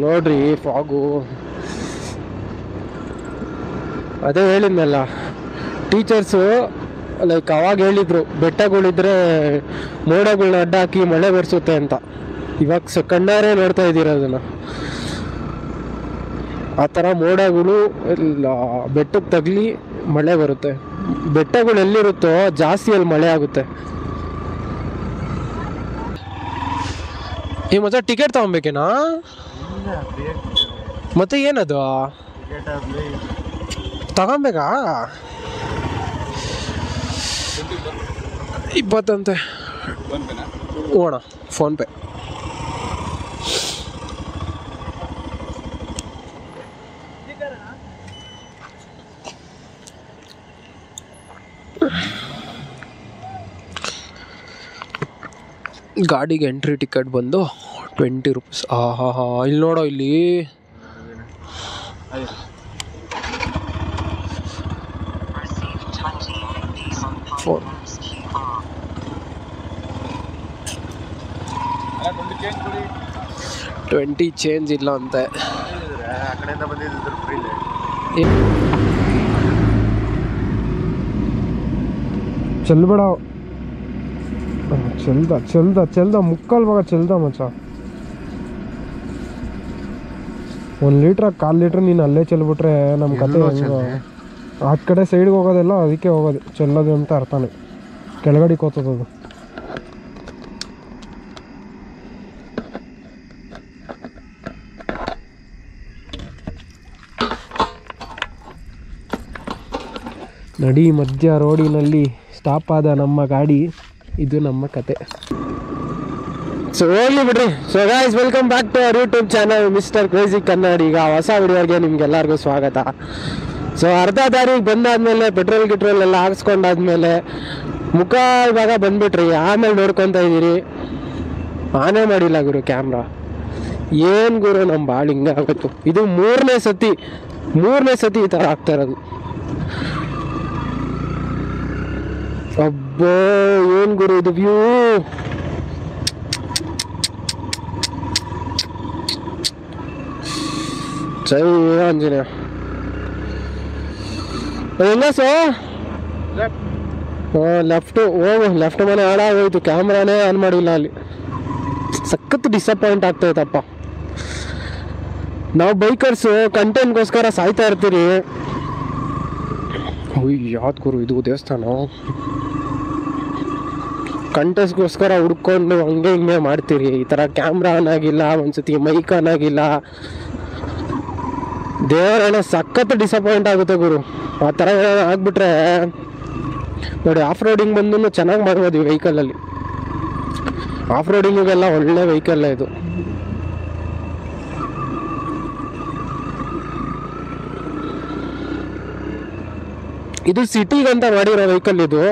ನೋಡ್ರಿ ಫಾಗು. ಅದೇ ಹೇಳಿದ್ನಲ್ಲ, ಟೀಚರ್ಸು ಲೈಕ್ ಅವಾಗ ಹೇಳಿದ್ರು ಬೆಟ್ಟಗಳಿದ್ರೆ ಮೋಡಗಳನ್ನ ಅಡ್ಡ ಹಾಕಿ ಮಳೆ ಬರ್ಸುತ್ತೆ ಅಂತ. ಇವಾಗ ಕಣ್ಣಾರೆ ನೋಡ್ತಾ ಇದ್ದೀರ ಅದನ್ನು. ಆ ಥರ ಮೋಡಗಳು ಬೆಟ್ಟಕ್ಕೆ ತಗಲಿ ಮಳೆ ಬರುತ್ತೆ. ಬೆಟ್ಟಗಳು ಎಲ್ಲಿರುತ್ತೋ ಜಾಸ್ತಿ ಅಲ್ಲಿ ಮಳೆ ಆಗುತ್ತೆ. ಈ ಮಚ್ಚ ಟಿಕೆಟ್ ತಗೊಬೇಕೇನಾ? ಮತ್ತೆ ಏನದು ತಗೊಬೇಕಾ? 20 ಅಂತೆ. ಓಣ ಫೋನ್ಪೇ. ಗಾಡಿಗೆ ಎಂಟ್ರಿ ಟಿಕೆಟ್ ಬಂದು 20 ರೂಪೀಸ್. ಹಾ ಇಲ್ಲಿ ನೋಡೋ, ಇಲ್ಲಿ ಫೋನ್ 20 ಚೇಂಜ್ ಇಲ್ಲ ಅಂತೆ. ಚಲ್ಬೇಡ, ಚಲ್ದ ಮುಕ್ಕಲ್ ಮಗ, ಚಲ್ದ ಮಚ್ಚ. 1 ಲೀಟ್ರ್ 1/4 ಲೀಟ್ರ್ ನೀನು ಅಲ್ಲೇ ಚೆಲ್ಬಿಟ್ರೆ ನಮ್ಮ ಕತೆ ಆ ಕಡೆ ಸೈಡ್ಗೆ ಹೋಗೋದೆಲ್ಲ ಅದಕ್ಕೆ ಹೋಗೋದು, ಚೆಲ್ಲೋದು ಅಂತ ಅರ್ಥನೇ. ಕೆಳಗಡೆ ಕೂತದದು. ನಡಿ ಮಧ್ಯ ರೋಡಿನಲ್ಲಿ ಸ್ಟಾಪ್ ಆದ ನಮ್ಮ ಗಾಡಿ. ಇದು ನಮ್ಮ ಕತೆ. ಸೊ ಹೋಗ್ಲಿ ಬಿಡ್ರಿ. So guys, welcome back to our YouTube channel mister crazy Kannada. ಈಗ ಹೊಸ ವಿಡಿಯೋಗೆ ನಿಮ್ಗೆಲ್ಲರಿಗೂ ಸ್ವಾಗತ. ಸೊ ಅರ್ಧ ದಾರಿಗೆ ಬಂದಾದ್ಮೇಲೆ ಪೆಟ್ರೋಲ್ ಎಲ್ಲ ಹಾಕ್ಸ್ಕೊಂಡಾದ್ಮೇಲೆ ಮುಖ ಇವಾಗ ಬಂದ್ಬಿಟ್ರಿ. ಆಮೇಲೆ ನೋಡ್ಕೊತಾ ಇದ್ದೀರಿ. ಆನೇ ಮಾಡಿಲ್ಲ ಗುರು ಕ್ಯಾಮ್ರಾ. ಏನು ಗುರು ನಮ್ಮ ಭಾಳ ಹಿಂಗಾಗತ್ತು. ಇದು ಮೂರನೇ ಸತಿ ಈ ಥರ ಆಗ್ತಾ ಇರೋದು. ಅಬ್ಬೋ ಏನು ಗುರು ಇದು ವ್ಯೂ. ಜೈ ಆಂಜನೇಯ. ಹೆಂಗ ಸೊ ಲೆಫ್ಟು ಹೋಗು. ಲೆಫ್ಟ್ ಮನೆ ಹಾಳಾಗೋಯ್ತು. ಕ್ಯಾಮ್ರಾನೇ ಆನ್ ಮಾಡಿಲ್ಲ ಅಲ್ಲಿ. ಸಖತ್ ಡಿಸಪಾಯಿಂಟ್ ಆಗ್ತೈತಪ್ಪ. ನಾವು ಬೈಕರ್ಸು ಕಂಟೆಂಟ್ಗೋಸ್ಕರ ಸಾಯ್ತಾ ಇರ್ತೀರಿ. ಯಾವ್ದು ಗುರು ಇದು ದೇವಸ್ಥಾನ? ಕಂಟೆಂಟ್ಗೋಸ್ಕರ ಹುಡ್ಕೊಂಡು ಹಂಗೆ ಹಿಂಗೆ ಮಾಡ್ತೀರಿ. ಈ ಥರ ಕ್ಯಾಮ್ರಾ ಆನ್ ಆಗಿಲ್ಲ, ಒಂದ್ಸತಿ ಮೈಕ್ ಆನ್ ಆಗಿಲ್ಲ. ದೇವರನ್ನ ಸಖತ್ ಡಿಸಪಾಯಿಂಟ್ ಆಗುತ್ತೆ ಗುರು. ಆ ಥರ ಆಗ್ಬಿಟ್ರೆ ನೋಡಿ, ಆಫ್ ರೋಡಿಂಗ್ ಬಂದು ಚೆನ್ನಾಗಿ ಮಾಡ್ಬೋದು ಈ ವೆಹಿಕಲಲ್ಲಿ. ಆಫ್ ರೋಡಿಂಗಿಗೆಲ್ಲ ಒಳ್ಳೆ ವೆಹಿಕಲ್ ಇದು. ಇದು ಸಿಟಿಗಂತ ಮಾಡಿರೋ ವೆಹಿಕಲ್ ಇದು.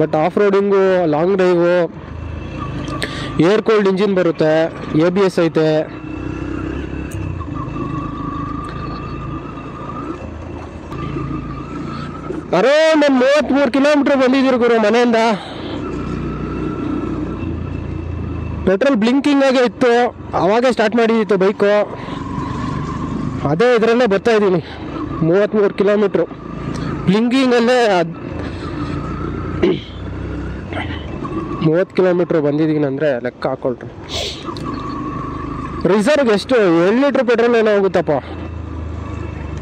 But off roading, long drive, air cooled engine ಬರುತ್ತೆ, ABS ಐತೆ. ಅರೌಂಡ್ 33 ಕಿಲೋಮೀಟ್ರ್ ಬಂದಿದ್ದೀರಿ ಗುರು ಮನೆಯಿಂದ. ಪೆಟ್ರೋಲ್ ಬ್ಲಿಂಕಿಂಗ್ ಆಗೇ ಇತ್ತು, ಅವಾಗೇ ಸ್ಟಾರ್ಟ್ ಮಾಡಿದ್ದಿತ್ತು ಬೈಕು. ಅದೇ ಇದರಲ್ಲೇ ಬರ್ತಾ ಇದ್ದೀನಿ. 33 ಕಿಲೋಮೀಟ್ರು ಬ್ಲಿಂಕಿಂಗಲ್ಲೇ 30 ಕಿಲೋಮೀಟ್ರ್ ಬಂದಿದ್ದೀನಿ ಅಂದರೆ ಲೆಕ್ಕ ಹಾಕೊಳ್ರಿ. ರಿಸರ್ವ್ಗೆ ಎಷ್ಟು 7 ಲೀಟ್ರ್ ಪೆಟ್ರೋಲ್ ಏನೋ ಹೋಗುತ್ತಪ್ಪ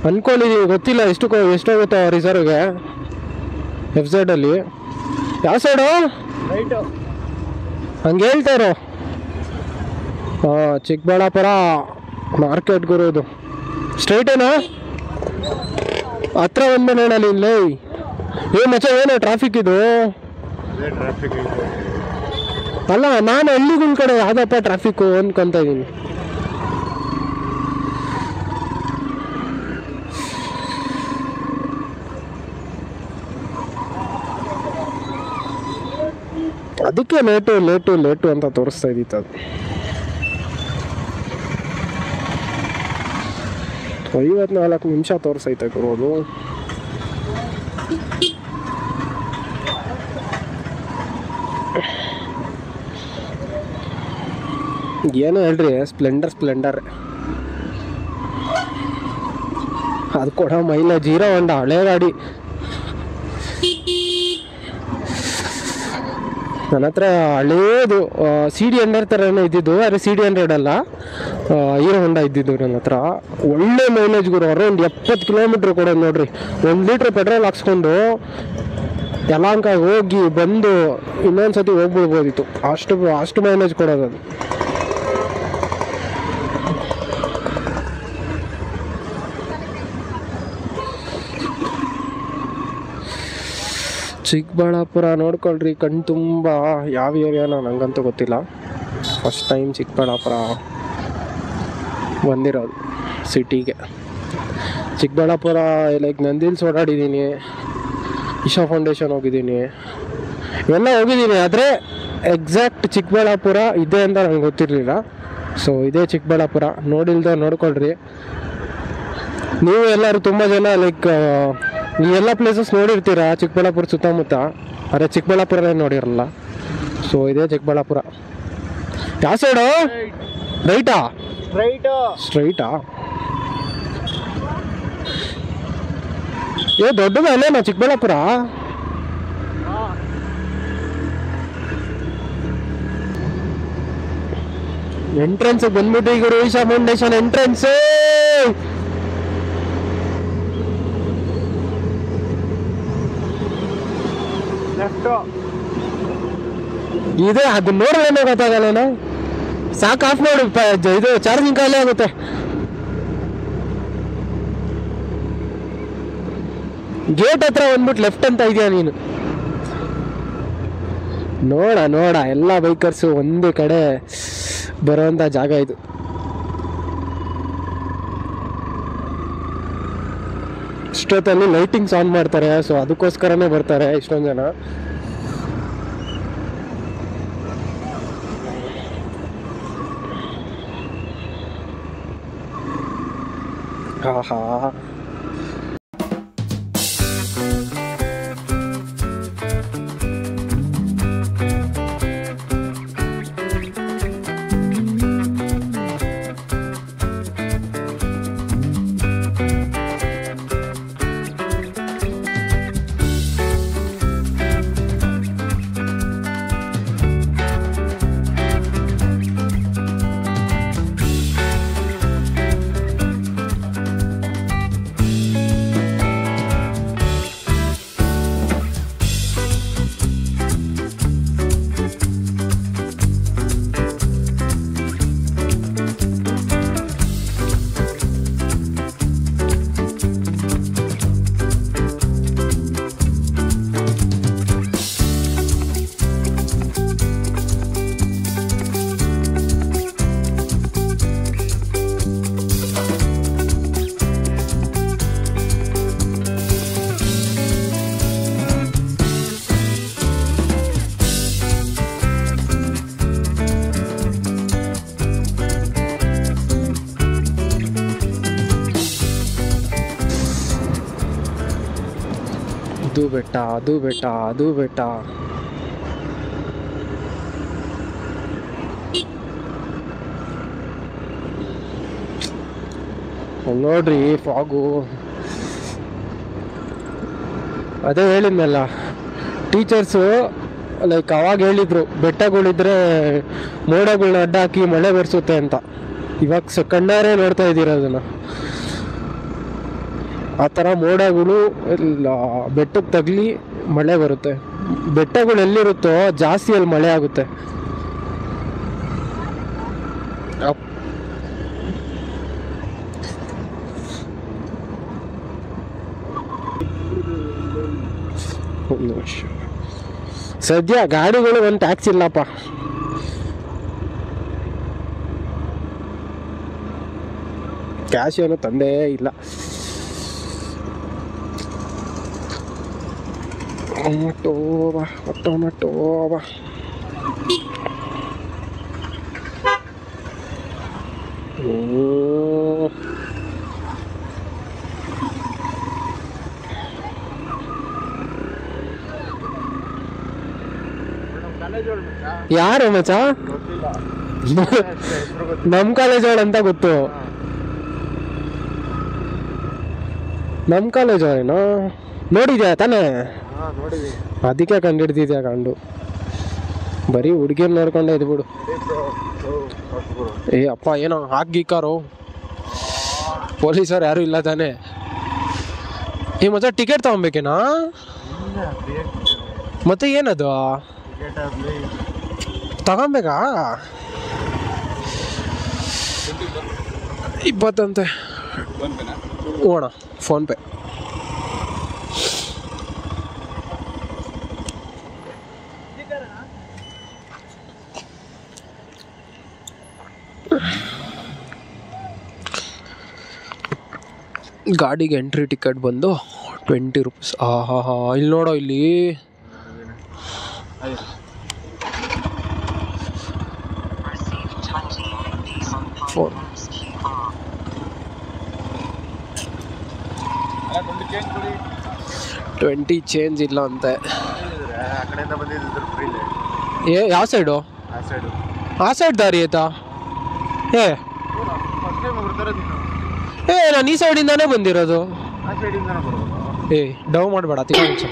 ಅಂದ್ಕೊಂಡಿದ್ದೀವಿ. ಗೊತ್ತಿಲ್ಲ ಎಷ್ಟು ಹೋಗುತ್ತೋ ರಿಸರ್ವ್ಗೆ. FZ ಅಲ್ಲಿ. ಯಾವ ಸೈಡು? ರೈಟು. ಹಂಗೆ ಹೇಳ್ತಾರೋ. ಚಿಕ್ಕಬಳ್ಳಾಪುರ ಮಾರ್ಕೆಟ್ ಗುರು ಇದು. ಸ್ಟ್ರೈಟೇನಾ? ಹತ್ರ ಒಂದು ನೋಡಲಿ ಇಲ್ಲೇ. ಮಚ್ಚ ಏನೋ ಟ್ರಾಫಿಕ್ ಇದು. ಅಲ್ಲ, ನಾನು ಹಳ್ಳಿಗಳ ಕಡೆ ಯಾವ್ದಪ್ಪ ಟ್ರಾಫಿಕ್ಕು ಅನ್ಕೊಂತ ಇದ್ದೀನಿ. ಅದಕ್ಕೆ ಲೇಟು ಅಂತ ತೋರಿಸ್ತಾ ಇದ್ದಿತ್ತು ಅದು. 54 ನಿಮಿಷ ತೋರಿಸೈತೆ ಗುರೋದು. ಏನೋ ಹೇಳ್ರಿ, ಸ್ಪ್ಲೆಂಡರ್ ಅದು ಕೂಡ ಮೈಲೇಜ್ ಹೀರೋ ಹೊಂಡ ಹಳೆ ಗಾಡಿ. ನನ್ನ ಹತ್ರ ಹಳೇದು CD100 ಥರನೇ ಇದ್ದಿದ್ದು, ಆದರೆ CD100 ಅಲ್ಲ, ಹೀರೋ ಹೊಂಡ ಇದ್ದಿದ್ದು ನನ್ನ ಹತ್ರ. ಒಳ್ಳೆ ಮೈಲೇಜ್ ಗುರು, ಅರೌಂಡ್ 70 ಕಿಲೋಮೀಟ್ರ್ ಕೊಡೋದು ನೋಡ್ರಿ. 1 ಲೀಟ್ರ್ ಪೆಟ್ರೋಲ್ ಹಾಕ್ಸ್ಕೊಂಡು ಯಲಹಂಕ ಹೋಗಿ ಬಂದು ಇನ್ನೊಂದ್ಸತಿ ಹೋಗ್ಬಿಡ್ಬೋದಿತ್ತು, ಅಷ್ಟು ಮೈಲೇಜ್ ಕೊಡೋದು ಅದು. ಚಿಕ್ಕಬಳ್ಳಾಪುರ ನೋಡ್ಕೊಳ್ರಿ ಕಣ್ ತುಂಬ. ಯಾವ ಏರಿಯಾನೋ ನನಗಂತೂ ಗೊತ್ತಿಲ್ಲ, ಫಸ್ಟ್ ಟೈಮ್ ಚಿಕ್ಕಬಳ್ಳಾಪುರ ಬಂದಿರೋದು ಸಿಟಿಗೆ. ಚಿಕ್ಕಬಳ್ಳಾಪುರ ಲೈಕ್ ನಂದಿಲ್ಸ್ ಓಡಾಡಿದ್ದೀನಿ, ಇಶಾ ಫೌಂಡೇಶನ್ ಹೋಗಿದ್ದೀನಿ, ಇವೆಲ್ಲ ಹೋಗಿದ್ದೀನಿ. ಆದರೆ ಎಕ್ಸಾಕ್ಟ್ ಚಿಕ್ಕಬಳ್ಳಾಪುರ ಇದೆ ಅಂತ ನನಗೆ ಗೊತ್ತಿರಲಿಲ್ಲ. ಸೊ ಇದೇ ಚಿಕ್ಕಬಳ್ಳಾಪುರ, ನೋಡಿಲ್ದ ನೋಡ್ಕೊಳ್ರಿ. ನೀವು ಎಲ್ಲರೂ ತುಂಬ ಜನ ಲೈಕ್ ಈ ಎಲ್ಲ ಪ್ಲೇಸಸ್ ನೋಡಿರ್ತೀರ ಚಿಕ್ಕಬಳ್ಳಾಪುರ ಸುತ್ತಮುತ್ತ, ಆದರೆ ಚಿಕ್ಕಬಳ್ಳಾಪುರನೇ ನೋಡಿರಲ್ಲ. ಸೊ ಇದೇ ಚಿಕ್ಕಬಳ್ಳಾಪುರ. ಯಾವ ಸೈಡು? ರೈಟಾ? ಸ್ಟ್ರೈಟಾ? ದೊಡ್ಡದು ಅಲ್ಲೇನಾ ಚಿಕ್ಕಬಳ್ಳಾಪುರ? ಎಂಟ್ರೆನ್ಸ್ ಬಂದ್ಬಿಟ್ಟು ಈಗ ಈಶಾ ಫೌಂಡೇಶನ್ ಎಂಟ್ರೆನ್ಸ್. ಇದೆ, ಅದು ನೋಡ್ರೇನೋ ಗೊತ್ತಾಗಲ್ಲ. ಸಾಕು, ಆಫ್ ಮಾಡು, ಇದು ಚಾರ್ಜಿಂಗ್ ಖಾಲಿ ಆಗುತ್ತೆ. ಗೇಟ್ ಹತ್ರ ಬಂದ್ಬಿಟ್ಟು ಲೆಫ್ಟ್ ಅಂತ ಇದೆಯಾ ನೀನು? ನೋಡ ಎಲ್ಲ ಬೈಕರ್ಸು ಒಂದೇ ಕಡೆ ಬರೋಂಥ ಜಾಗ ಇದು. ಇಷ್ಟೊತ್ತಲ್ಲಿ ಲೈಟಿಂಗ್ಸ್ ಆನ್ ಮಾಡ್ತಾರೆ, ಸೊ ಅದಕ್ಕೋಸ್ಕರನೇ ಬರ್ತಾರೆ ಇಷ್ಟೊಂದು ಜನ. ಆಹಾ, ಅದು ಬೆಟ್ಟ. ನೋಡ್ರಿ ಫಾಗು. ಅದೇ ಹೇಳಿದ್ನಲ್ಲ, ಟೀಚರ್ಸು ಲೈಕ್ ಅವಾಗ ಹೇಳಿದ್ರು ಬೆಟ್ಟಗಳಿದ್ರೆ ಮೋಡಗಳನ್ನ ಅಡ್ಡ ಹಾಕಿ ಮಳೆ ಬರ್ಸುತ್ತೆ ಅಂತ. ಇವಾಗ ಕಣ್ಣಾರೆ ನೋಡ್ತಾ ಇದ್ದೀರ ಅದನ್ನು. ಆ ಥರ ಮೋಡಗಳು ಬೆಟ್ಟಕ್ಕೆ ತಗಲಿ ಮಳೆ ಬರುತ್ತೆ. ಬೆಟ್ಟಗಳು ಎಲ್ಲಿರುತ್ತೋ ಜಾಸ್ತಿ ಅಲ್ಲಿ ಮಳೆ ಆಗುತ್ತೆ. ಸದ್ಯ ಗಾಡಿಗಳು ಒಂದು ಟ್ಯಾಕ್ಸಿ ಇಲ್ಲಪ್ಪ. ಕ್ಯಾಶ್ ಏನು ತಂದೇ ಇಲ್ಲ. ಟೊಮೆಟೊ ಯಾರು ಮಚ್ಚ? ನಮ್ಮ ಕಾಲೇಜ್ ಅವಳು ಅಂತ ಗೊತ್ತು. ನಮ್ಮ ಕಾಲೇಜ್ ಏನೋ ನೋಡಿದ್ಯಾ ತಾನೇ? ಅದಕ್ಕೆ ಕಂಡಿಡ್ದಿದ್ಯಾ ಕಂಡು ಬರೀ ಹುಡುಗಿರ್ ನೋಡ್ಕೊಂಡೆ ಇದು ಬಿಡು. ಏ ಅಪ್ಪ ಏನೋ ಹಾಕಿಕಾರು ಪೊಲೀಸರು ಯಾರು ಇಲ್ಲ ತಾನೆ? ಈ ಮತ್ತೆ ಟಿಕೆಟ್ ತಗೊಬೇಕೇನಾ? ಮತ್ತೆ ಏನದು ತಗೊಬೇಕಾ? 20 ಅಂತೆ. ಓಣ ಫೋನ್ಪೇ. ಗಾಡಿಗೆ ಎಂಟ್ರಿ ಟಿಕೆಟ್ ಬಂದು 20 ರೂಪೀಸ್. ಹಾ ಇಲ್ಲಿ ನೋಡೋ, ಇಲ್ಲಿ ಫೋನ್ 20 ಚೇಂಜ್ ಇಲ್ಲ ಅಂತೆ. ಏ ಯಾವ ಸೈಡು? ಆ ಸೈಡ್ ದಾರಿ ಆಯ್ತಾ? ನಾನು ಈ ಸೈಡಿಂದಾನೇ ಬಂದಿರೋದು. ಏ ಡವ್ ಮಾಡಬೇಡ ತಿಂಚ.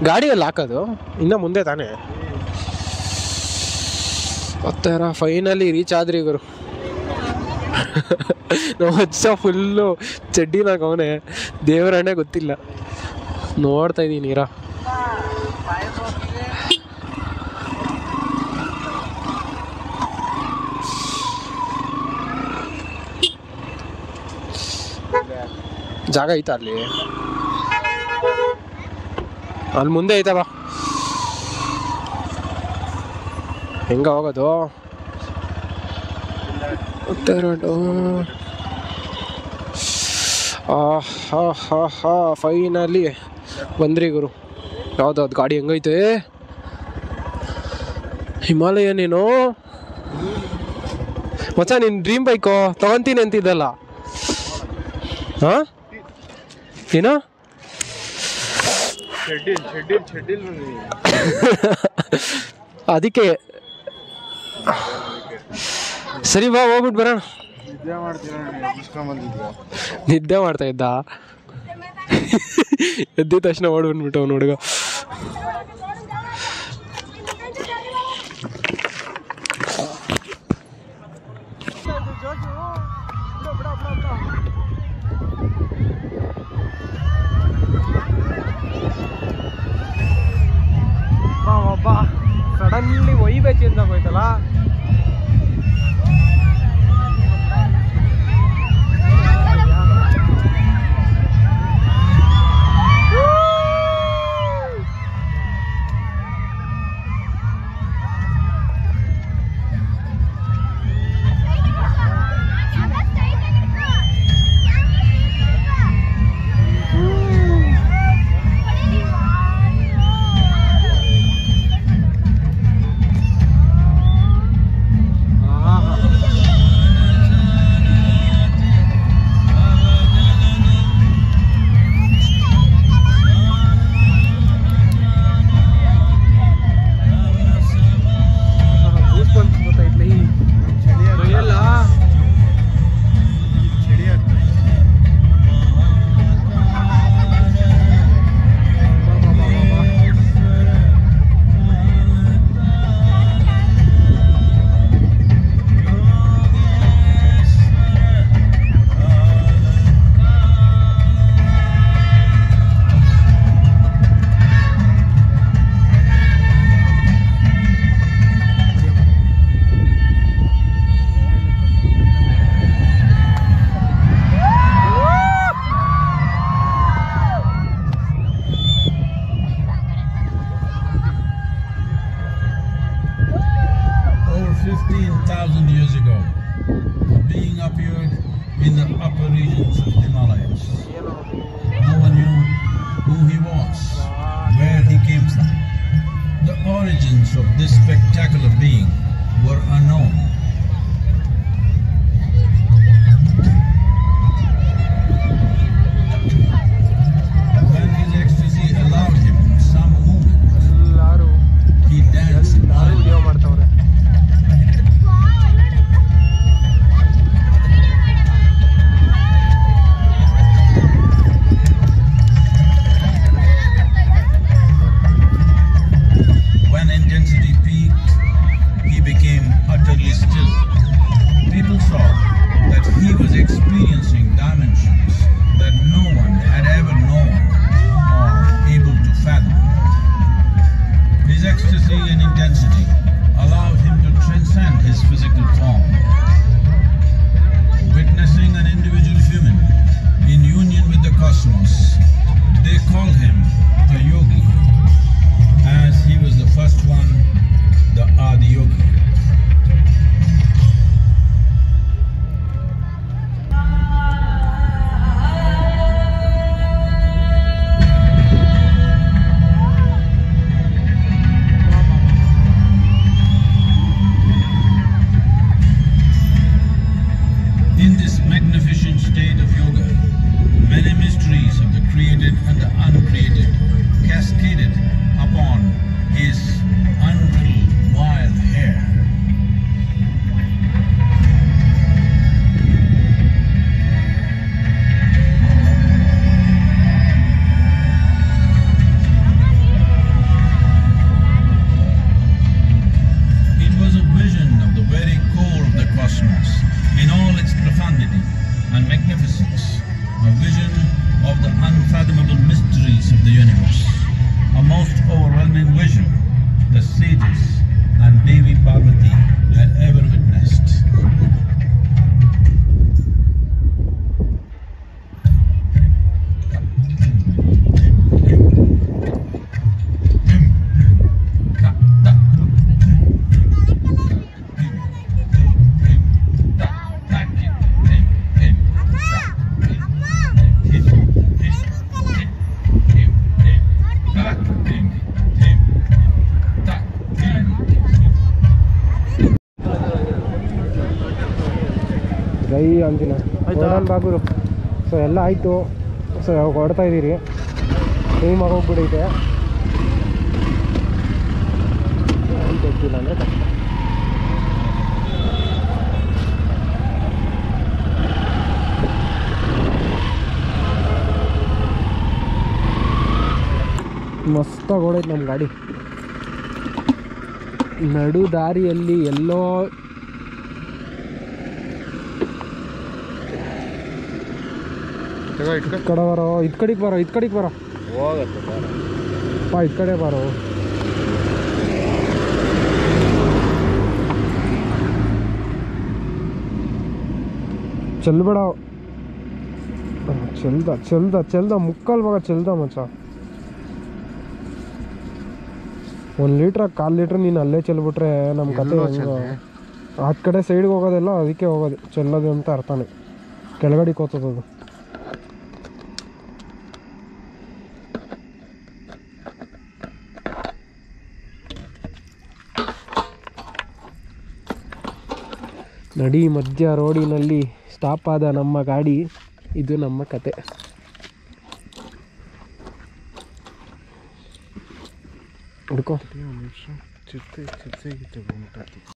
ಗಾಡಿಯಲ್ಲಿ ಹಾಕೋದು ಇನ್ನ ಮುಂದೆ ತಾನೇ. ಮತ್ತೆ ಫೈನಲಿ ರೀಚ್ ಆದ್ರಿ ಗುರು. ನಮ್ಮ ಅಜ್ಜ ಫುಲ್ಲು ಚಡ್ಡಿನಾಗ ಅವನೇ, ದೇವರಣ್ಣೆ ಗೊತ್ತಿಲ್ಲ. ನೋಡ್ತಾ ಇದ್ದೀನಿ ನೀರ. ಜಾಗ ಐತಾ ಅಲ್ಲಿ? ಅಲ್ಲಿ ಮುಂದೆ ಐತಾ? ಬಾ, ಹೆಂಗ ಹೋಗೋದು? ಫೈನಲಿ ಬಂದ್ರಿ ಗುರು. ಯಾವ್ದಾವ್ದು ಗಾಡಿ ಹೆಂಗೈತೆ? ಹಿಮಾಲಯ. ನೀನು ಮಚ್ಚ ನಿನ್ನ ಡ್ರೀಮ್ ಬೈಕು ತಗೊಂತೀನಿ ಅಂತಿದ್ದಲ್ಲ? ಹಾಂ ಏನೋ ಅದಕ್ಕೆ. ಸರಿ ಬಾ, ಹೋಗ್ಬಿಟ್ಟು ಬರೋಣ. ನಿದ್ದೆ ಮಾಡ್ತಾ ಇದ್ದ? ಎದ್ದಿದ ತಕ್ಷಣ ಓಡ್ಬಂದ್ಬಿಟ್ಟು ಅವ್ನು ಹುಡುಗ. ಒಬ್ಬ ಸಡನ್ಲಿ ವೈಬೇ ಚೇಂಜ್ ಆಗೋಯ್ತಲ್ಲ. Of this spectacular being were unknown. When his ecstasy allowed him some movement, he danced. ecstasy and intensity allowed him to transcend his physical form. Witnessing an individual human in union with the cosmos, they call him a yogi, as he was the first one, the Adi Yogi. In this magnificent state of yoga, many mysteries of the created and the uncreated cascaded upon his unriddled wild hair. It was a vision of the very core of the cosmos in all its profundity and magnificence, a vision of the unfathomable mysteries of the universe, a most overwhelming vision the sages and Devi Parvati had ever witnessed. ಜೈ ಅಂತಿನ ಗೋಡನ್ ಬಾಗುರು. So ಎಲ್ಲ ಆಯಿತು. So ಹೊಡ್ತಾ ಇದ್ದೀರಿ, time ಆಗೋಗ್ಬಿಡೈತೆ. ಗೊತ್ತಿಲ್ಲ ಅಂದರೆ ಕಷ್ಟ. ಮಸ್ತಾಗಿ ಓಡೈತೆ ನಮ್ಮ ಗಾಡಿ. ನಡು ದಾರಿಯಲ್ಲಿ ಎಲ್ಲೋ ಕಡೆ ಬರೋ, ಇದು ಕಡೆಗೆ ಬರೋ, ಇದು ಕಡೆಗೆ ಬರೋ ಪಾ, ಇದು ಕಡೆ ಬರೋ. ಚೆಲ್ಬೇಡ, ಚೆಲ್ದ ಮುಕ್ಕಲ್ ಮಗ, ಚೆಲ್ದ ಮಚ್ಚ. 1 ಲೀಟ್ರ್ 1/4 ಲೀಟ್ರ್ ನೀನು ಅಲ್ಲೇ ಚೆಲ್ಬಿಟ್ರೆ ನಮ್ಮ ಕತೆ ಹೆಂಗೆ? ಆ ಕಡೆ ಸೈಡ್ಗೆ ಹೋಗೋದೆಲ್ಲ ಅದಕ್ಕೆ ಹೋಗೋದು, ಚೆಲ್ಲೋದು ಅಂತ ಅರ್ಥನೇ. ಕೆಳಗಡೆಗೆ ಹೋಗ್ತದದು. ನಡಿ ಮಧ್ಯ ರೋಡಿನಲ್ಲಿ ಸ್ಟಾಪ್ ಆದ ನಮ್ಮ ಗಾಡಿ. ಇದು ನಮ್ಮ ಕತೆ. ಹುಡ್ಕೋ.